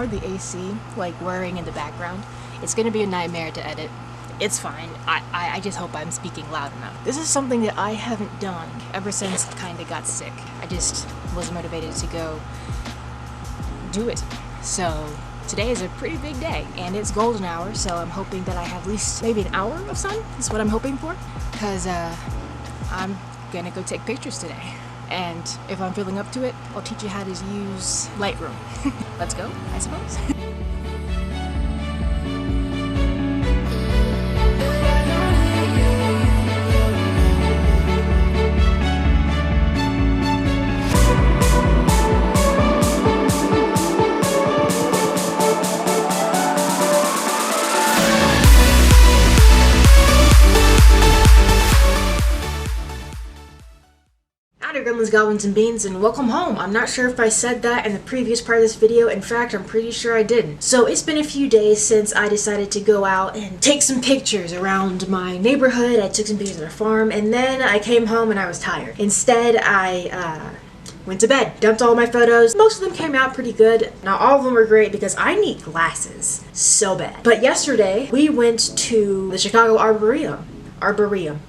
ignore the AC like whirring in the background. It's gonna be a nightmare to edit. It's fine. I just hope I'm speaking loud enough. This is something that I haven't done ever since I kinda got sick. I just was motivated to go do it. So today is a pretty big day, and it's golden hour, so I'm hoping that I have at least maybe an hour of sun. That's what I'm hoping for, because I'm gonna go take pictures today. And if I'm feeling up to it, I'll teach you how to use Lightroom. Let's go, I suppose. Gremlins, goblins, and beans, and welcome home. I'm not sure if I said that in the previous part of this video. In fact, I'm pretty sure I didn't. So it's been a few days since I decided to go out and take some pictures around my neighborhood. I took some pictures of the farm, and then I came home and I was tired. Instead, I went to bed, dumped all my photos. Most of them came out pretty good. Now, all of them were great because I need glasses so bad. But yesterday, we went to the Chicago Arboreum.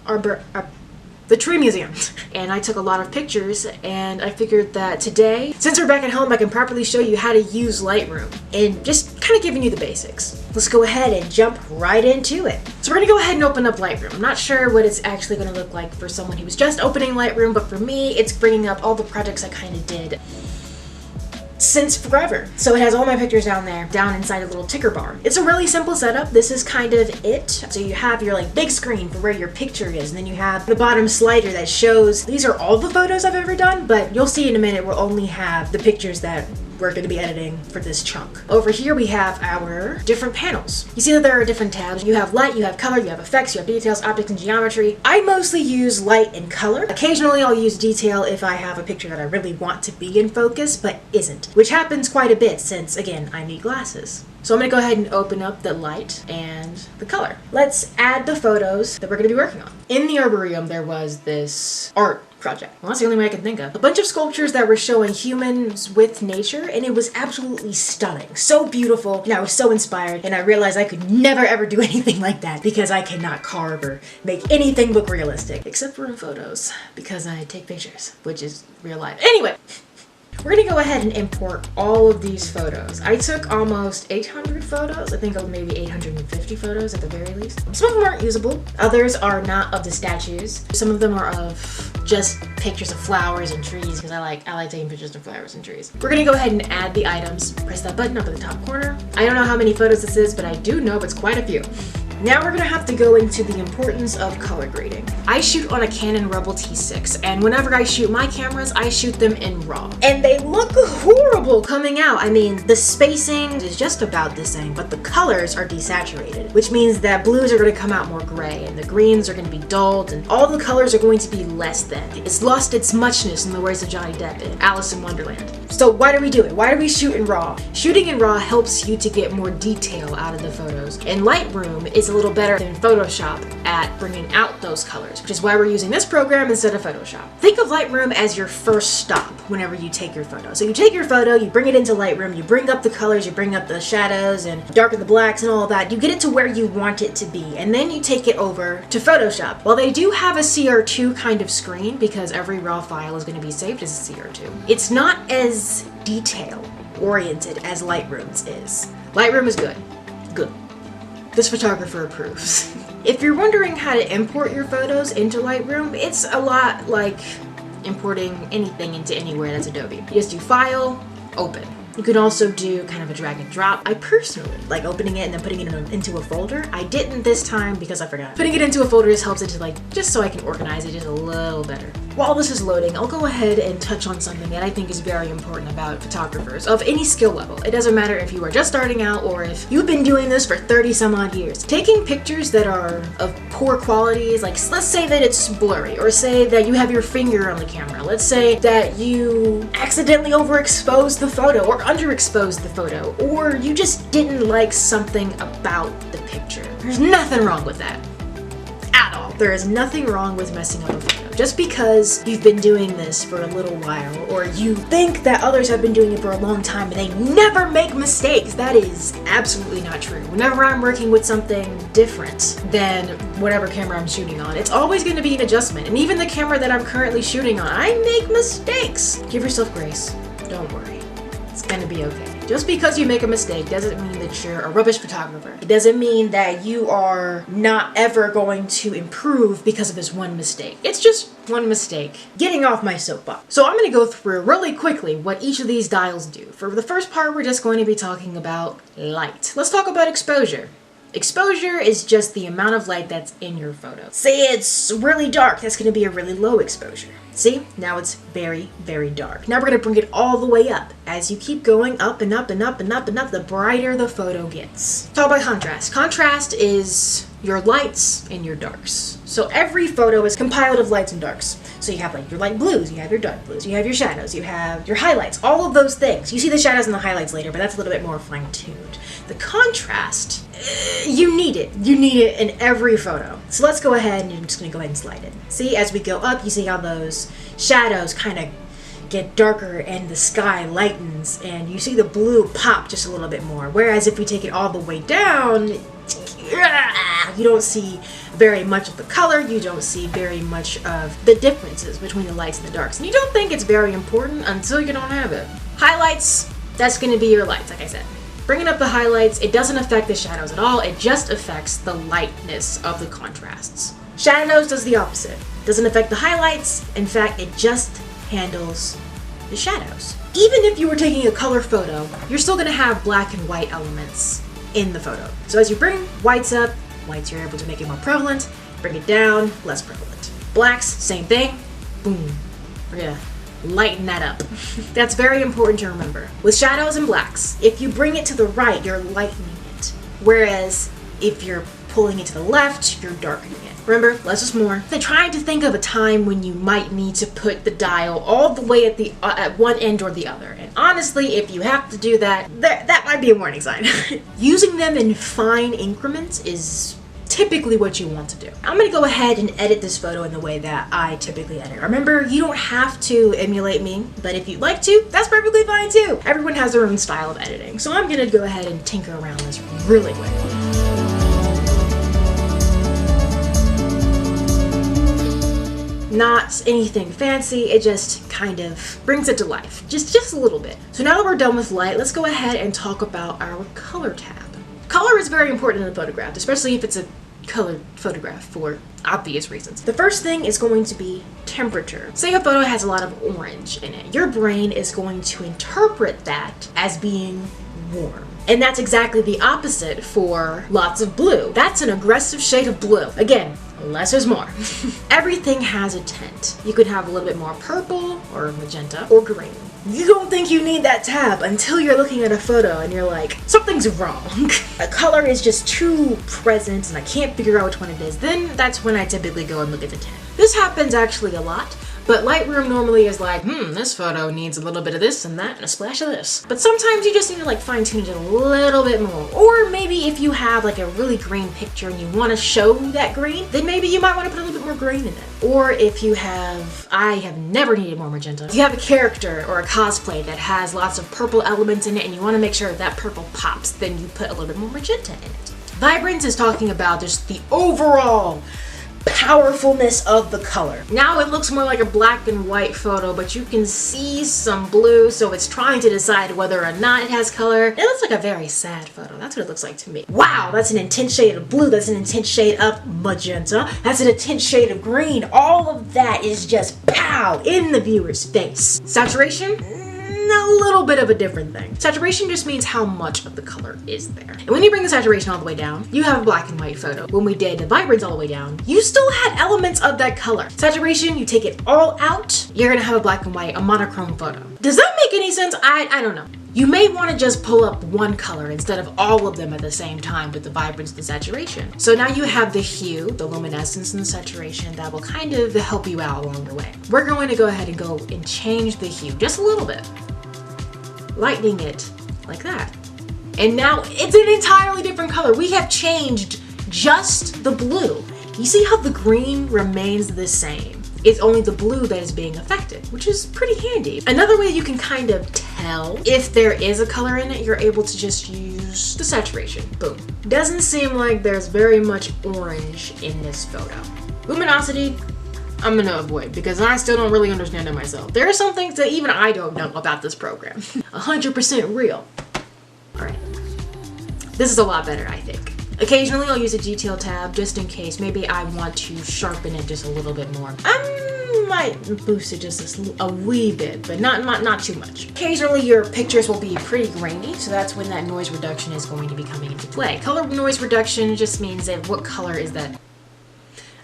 The tree museum, and I took a lot of pictures, and I figured that today, since we're back at home, I can properly show you how to use Lightroom and just kind of giving you the basics. Let's go ahead and jump right into it. So we're gonna go ahead and open up Lightroom. I'm not sure what it's actually gonna look like for someone who was just opening Lightroom, but for me, it's bringing up all the projects I kind of did since forever. So it has all my pictures down there, down inside a little ticker bar. It's a really simple setup. This is kind of it. So you have your like big screen for where your picture is, and then you have the bottom slider that shows these are all the photos I've ever done, but you'll see in a minute we'll only have the pictures that we're going to be editing for this chunk. Over here we have our different panels. You see that there are different tabs. You have light, you have color, you have effects, you have details, objects, and geometry. I mostly use light and color. Occasionally I'll use detail if I have a picture that I really want to be in focus but isn't, which happens quite a bit since, again, I need glasses. So I'm gonna go ahead and open up the light and the color. Let's add the photos that we're gonna be working on. In the Arboreum, there was this art project. Well, that's the only way I can think of. A bunch of sculptures that were showing humans with nature, and it was absolutely stunning. So beautiful, and I was so inspired, and I realized I could never ever do anything like that because I cannot carve or make anything look realistic, except for in photos, because I take pictures, which is real life. Anyway. We're gonna go ahead and import all of these photos. I took almost 800 photos. I think maybe 850 photos at the very least. Some of them aren't usable. Others are not of the statues. Some of them are of just pictures of flowers and trees because I like taking pictures of flowers and trees. We're gonna go ahead and add the items. Press that button up in the top corner. I don't know how many photos this is, but I do know it's quite a few. Now we're gonna have to go into the importance of color grading. I shoot on a Canon Rebel T6, and whenever I shoot my cameras, I shoot them in RAW. And they look horrible coming out. I mean, the spacing is just about the same, but the colors are desaturated, which means that blues are gonna come out more gray, and the greens are gonna be dulled, and all the colors are going to be less than. It's lost its muchness, in the words of Johnny Depp in Alice in Wonderland. So why do we do it? Why do we shoot in RAW? Shooting in RAW helps you to get more detail out of the photos, and Lightroom is a little better than Photoshop at bringing out those colors, which is why we're using this program instead of Photoshop. Think of Lightroom as your first stop whenever you take your photo. So you take your photo, you bring it into Lightroom, you bring up the colors, you bring up the shadows and darken the blacks and all that. You get it to where you want it to be, and then you take it over to Photoshop. Well, they do have a CR2 kind of screen because every RAW file is going to be saved as a CR2. It's not as detail oriented as Lightroom's is. Lightroom is good. Good. This photographer approves. If you're wondering how to import your photos into Lightroom, it's a lot like importing anything into anywhere that's Adobe. You just do File, Open. You can also do kind of a drag and drop. I personally like opening it and then putting it into a folder. I didn't this time because I forgot. Putting it into a folder just helps it to just so I can organize it just a little better. While this is loading, I'll go ahead and touch on something that I think is very important about photographers of any skill level. It doesn't matter if you are just starting out or if you've been doing this for 30 some odd years. Taking pictures that are of poor qualities, like let's say that it's blurry, or say that you have your finger on the camera. Let's say that you accidentally overexposed the photo or underexposed the photo, or you just didn't like something about the picture. There's nothing wrong with that. at all. There is nothing wrong with messing up a photo. Just because you've been doing this for a little while, or you think that others have been doing it for a long time and they never make mistakes, that is absolutely not true. Whenever I'm working with something different than whatever camera I'm shooting on, it's always going to be an adjustment. And even the camera that I'm currently shooting on, I make mistakes. Give yourself grace. Don't worry. It's gonna be okay. Just because you make a mistake doesn't mean that you're a rubbish photographer. It doesn't mean that you are not ever going to improve because of this one mistake. It's just one mistake. Getting off my soapbox. So I'm gonna go through really quickly what each of these dials do. For the first part, we're just going to be talking about light. Let's talk about exposure. Exposure is just the amount of light that's in your photo. Say it's really dark, that's gonna be a really low exposure. See, now it's very, very dark. Now we're gonna bring it all the way up. As you keep going up and up and up and up and up, the brighter the photo gets. Talk about contrast. Contrast is your lights and your darks. So every photo is compiled of lights and darks. So you have like your light blues, you have your dark blues, you have your shadows, you have your highlights, all of those things. You see the shadows and the highlights later, but that's a little bit more fine-tuned. The contrast, you need it. You need it in every photo. So let's go ahead and I'm just gonna go ahead and slide it. See, as we go up, you see how those shadows kind of get darker and the sky lightens and you see the blue pop just a little bit more. Whereas if we take it all the way down, you don't see very much of the color, you don't see very much of the differences between the lights and the darks. And you don't think it's very important until you don't have it. Highlights, that's gonna be your lights, like I said. Bringing up the highlights, it doesn't affect the shadows at all, it just affects the lightness of the contrasts. Shadows does the opposite. Doesn't affect the highlights, in fact, it just handles the shadows. Even if you were taking a color photo, you're still gonna have black and white elements in the photo. So as you bring whites up, whites you're able to make it more prevalent, bring it down, less prevalent. Blacks, same thing, boom. We're gonna lighten that up. That's very important to remember. With shadows and blacks, if you bring it to the right, you're lightening it. Whereas if you're pulling it to the left, you're darkening it. Remember, less is more. They're trying to think of a time when you might need to put the dial all the way at one end or the other. And honestly, if you have to do that, that might be a warning sign. Using them in fine increments is typically what you want to do. I'm gonna go ahead and edit this photo in the way that I typically edit. Remember, you don't have to emulate me, but if you'd like to, that's perfectly fine too. Everyone has their own style of editing. So I'm gonna go ahead and tinker around this really quickly. Not anything fancy, it just kind of brings it to life, just a little bit. So now that we're done with light, let's go ahead and talk about our color tab. Color is very important in a photograph, especially if it's a colored photograph for obvious reasons. The first thing is going to be temperature. Say a photo has a lot of orange in it. Your brain is going to interpret that as being warm. And that's exactly the opposite for lots of blue. That's an aggressive shade of blue. Again, less is more. Everything has a tint. You could have a little bit more purple or magenta or green. You don't think you need that tab until you're looking at a photo and you're like, something's wrong. A color is just too present and I can't figure out which one it is. Then that's when I typically go and look at the tint. This happens actually a lot. But Lightroom normally is like, this photo needs a little bit of this and that and a splash of this. But sometimes you just need to like fine tune it a little bit more. Or maybe if you have like a really green picture and you want to show that green, then maybe you might want to put a little bit more green in it. Or if you have, I have never needed more magenta. If you have a character or a cosplay that has lots of purple elements in it and you want to make sure that purple pops, then you put a little bit more magenta in it. Vibrance is talking about just the overall powerfulness of the color. Now it looks more like a black and white photo, but you can see some blue, so it's trying to decide whether or not it has color. It looks like a very sad photo. That's what it looks like to me. Wow, that's an intense shade of blue. That's an intense shade of magenta. That's an intense shade of green. All of that is just pow in the viewer's face. Saturation? A little bit of a different thing. Saturation just means how much of the color is there. And when you bring the saturation all the way down, you have a black and white photo. When we did the vibrance all the way down, you still had elements of that color. Saturation, you take it all out, you're gonna have a black and white, a monochrome photo. Does that make any sense? I don't know. You may want to just pull up one color instead of all of them at the same time with the vibrance and the saturation. So now you have the hue, the luminescence, and the saturation that will kind of help you out along the way. We're going to go ahead and go and change the hue just a little bit. Lightening it like that. And now it's an entirely different color. We have changed just the blue. You see how the green remains the same. It's only the blue that is being affected, which is pretty handy. Another way you can kind of tell if there is a color in it, you're able to just use the saturation. Boom. Doesn't seem like there's very much orange in this photo. Luminosity, I'm gonna avoid because I still don't really understand it myself. There are some things that even I don't know about this program. 100% real. All right. This is a lot better, I think. Occasionally I'll use a detail tab just in case. Maybe I want to sharpen it just a little bit more. I might boost it just a wee bit, but not too much. Occasionally your pictures will be pretty grainy, so that's when that noise reduction is going to be coming into play. Color noise reduction just means that what color is that?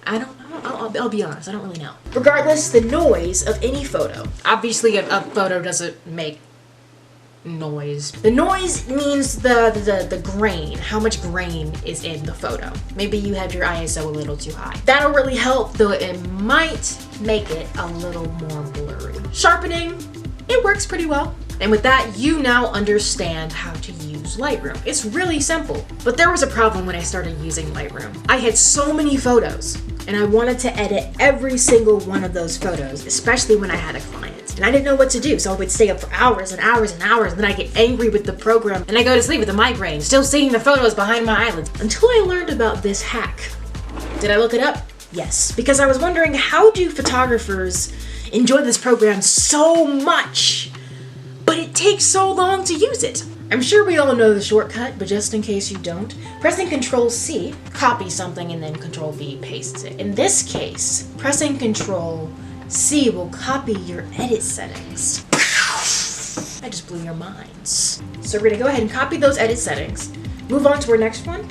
I'll be honest, I don't really know. Regardless, the noise of any photo. Obviously a photo doesn't make noise. The noise means the grain, how much grain is in the photo. Maybe you have your ISO a little too high. That'll really help, though it might make it a little more blurry. Sharpening, it works pretty well. And with that, you now understand how to use Lightroom. It's really simple. But there was a problem when I started using Lightroom. I had so many photos, and I wanted to edit every single one of those photos, especially when I had a client. And I didn't know what to do, so I would stay up for hours and hours and hours, and then I get angry with the program, and I go to sleep with a migraine, still seeing the photos behind my eyelids, until I learned about this hack. Did I look it up? Yes, because I was wondering, how do photographers enjoy this program so much, but it takes so long to use it? I'm sure we all know the shortcut, but just in case you don't, pressing Control-C copies something and then Control-V pastes it. In this case, pressing Control-C will copy your edit settings. I just blew your minds. So we're gonna go ahead and copy those edit settings, move on to our next one.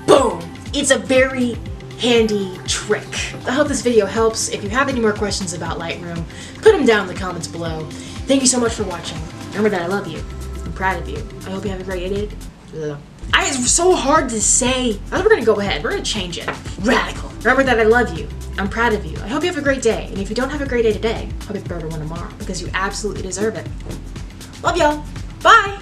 Boom! It's a very handy trick. I hope this video helps. If you have any more questions about Lightroom, put them down in the comments below. Thank you so much for watching. Remember that I love you. I'm proud of you. I hope you have a great day. It's so hard to say. I thought we're gonna go ahead. We're gonna change it. Radical. Remember that I love you. I'm proud of you. I hope you have a great day. And if you don't have a great day today, I hope you have a better one tomorrow because you absolutely deserve it. Love y'all. Bye.